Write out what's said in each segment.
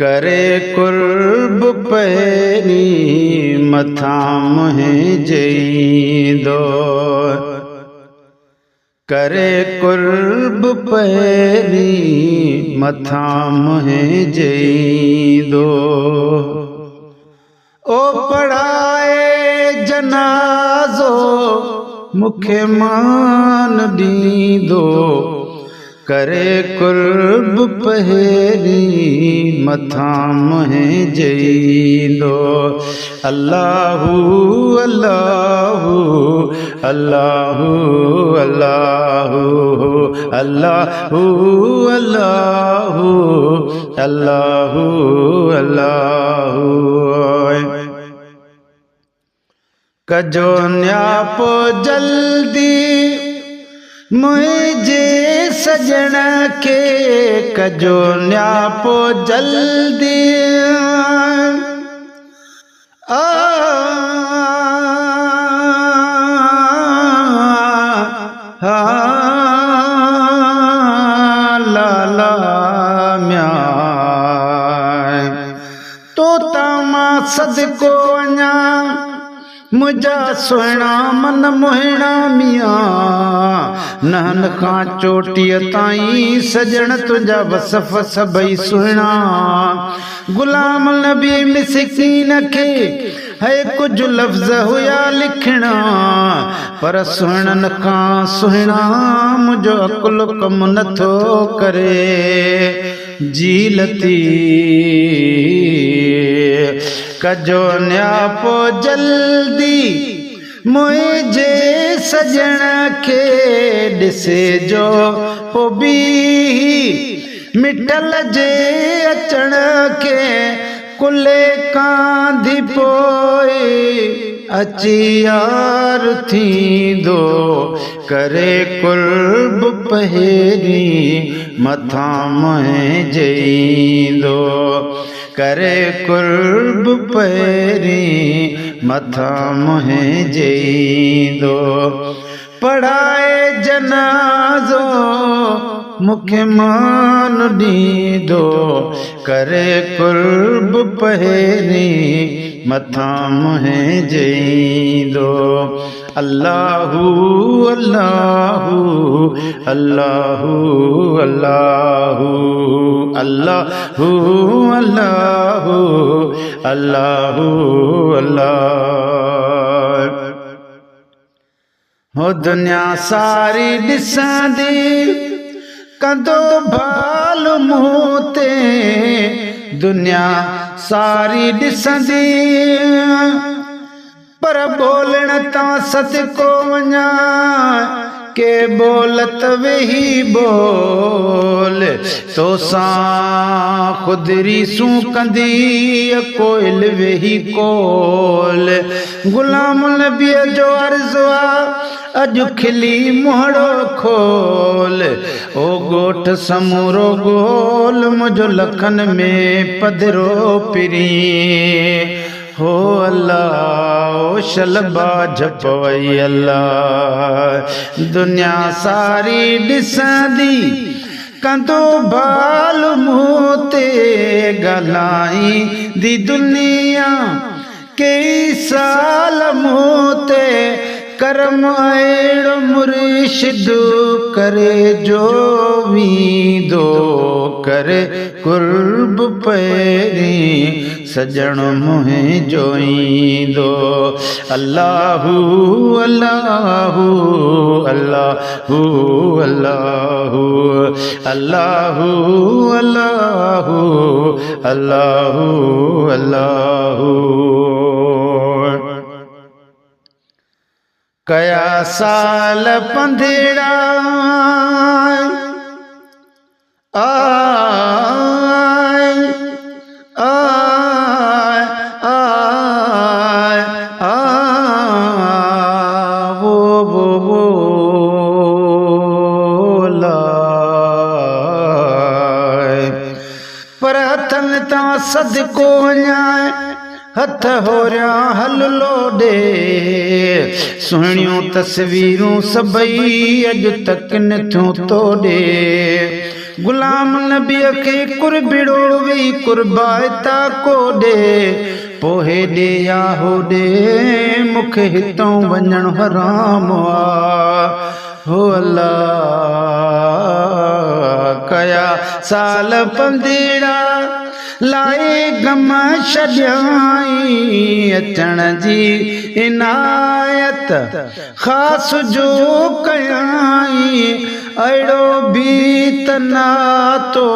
करे कुर्ब पहिरी मथां मुंहिंजे ईंदो करे कुर्ब पहिरी मथां मुंहिंजे ईंदो ओ पढ़ाए जनाज़ो मूंखे मान ॾींदो करे कुर्ब पहिरी मथां मुंहिंजे ईंदो अल्लाहु अल्लाहु अल्लाहु अल्लाहु अल्लाहु अल्लाहु अल्लाहु अल्लाहु कजो न्यापो जल्दी मुंहिंजे सजण खे कजो न्यापो जल्दी लाला म्यां तो तामा सदको वञा मुझा सुहिणा मन मोहिणा मियां नहन खां चोटीअ ताईं सजण तुंहिंजा वसफ़ सभई सुहिणा गुलाम नबी मिस्कीन खे है कुझु लफ़्ज़ हुया लिखणा पर सुहिणनि खां सुहिणा मुंहिंजो अकुल कमु नथो करे जीलती कजो न्यापो जल्दी मुंहिंजे सजण खे ॾिसे जो पोइ बि मिटल जे अचण खे कुले कांधी पोइ अची यार थींदो करे कुर्ब पहिरी मथां मुंहिंजे ईंदो करे कुर्ब पहिरी मथां मुंहिंजे ईंदो पढ़ाए जनाज़ो मूंखे मान ॾींदो करे कुर्ब पहिरी मथां मुंहिंजे ईंदो अल्लाहु अल्लाहु अल्लाहु अल्लाहु अल्लाहु अल्लाहु अल्लाहु अल्लाह हो दुनिया सारी ॾिसंदी कंदो भाल मूं ते दुनिया सारी ॾिसंदी पर बोलण तां सदको वञा के बोलत वेही बोल तो सां खुदरी सूं कंदी कोयल वेही कोल गुलाम नबीअ जो अर्ज़ु आ अॼु खिली मोहड़ो खोल ओ ॻोठ समूरो गोल मुंहिंजो लखन में पधरो पिरी हो अल्लाह ओ शलबा झपवई अल्लाह दुनिया सारी ॾिसंदी कंदो बाल मूं ते ॻाल्हाई दी दुनिया कई साल मूं ते करम अहिड़ो मुर्शिद करे जो वींदो करे कुर्ब पहिरी सजण मुंहिंजो ईंदो अल्लाहु अल्लाहु अल्लाहु अल्लाहु अल्लाहु अल्लाहु अल्लाहु अल्लाहु कया साल पंधेड़ा आय आय आय आय वो लाय पर हथन तां सदको वञाए हथ होरिया हल लोॾे सुहिणियूं तस्वीरूं सभई अॼु तक नथियूं तोड़े गुलाम नबीअ खे कुरबिड़ो वेई कुर्बाइता को ॾे पोहे ॾे या होॾे मूंखे हितां वञणु हराम आ हो अल्लाह कया साल पंधेड़ा लाए गम छॾियाई अचण जी इनायत ख़ासि जो कयाई अहिड़ो बि त नातो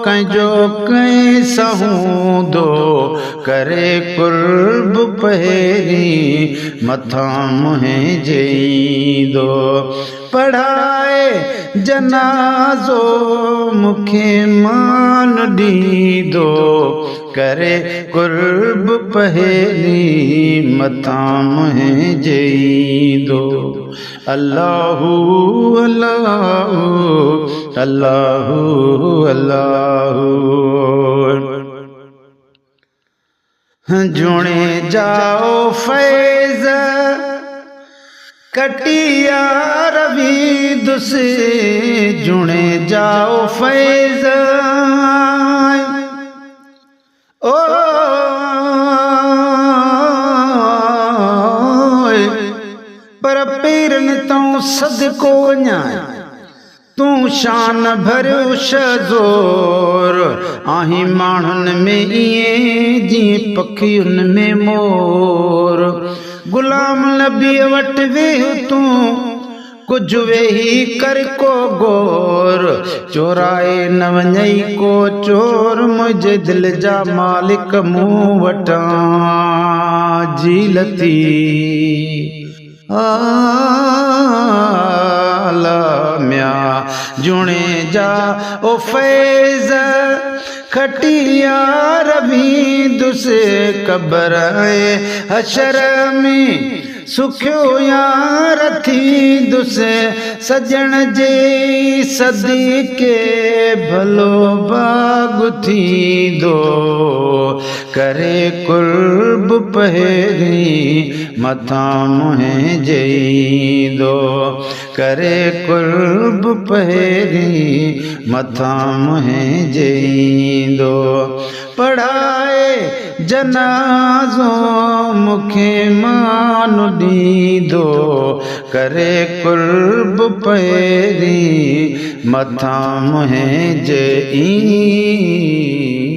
कंहिंजो कंहिं सां हूंदो करे कुर्ब पहिरीं मथां मुंहिंजे ईंदो पढ़ाए जनाज़ो मूंखे मान ॾींदो करे कुर्ब पहिरीं मथां मुंहिंजे ईंदो अल्लाहु अल्लाहु अल्लाहु अल्लाहु जुणे जाओ फैज़ कटिया रवि दुसे जुणे जाओ फैज़ ओ पर पेरन तूं सदको वञा तूं शान भरियो शज़ोर आहीं माण्हुनि में ईअं जीअं पखियुनि में मोर गुलाम नबीअ वटि वेह तूं कुझु वेही कर को गोर चोराए न वञई को चोर मुंहिंजे दिलि जा मालिक मूं वटां जीलती आलम्या जुणे जा ओ फैज़ खटिया रवि दुसे कबर हशर में सुखियो यार थी दुसे सजण जे सदके भलो बाग थींदो करे कुर्ब पहिरीं मथां मुंहिंजे ईंदो करे कुर्ब पहिरीं मथां मुंहिंजे ईंदो पढ़ाए जनाज़ो मूंखे मान ॾींदो करे कुर्ब पहिरीं मथां मुंहिंजे ई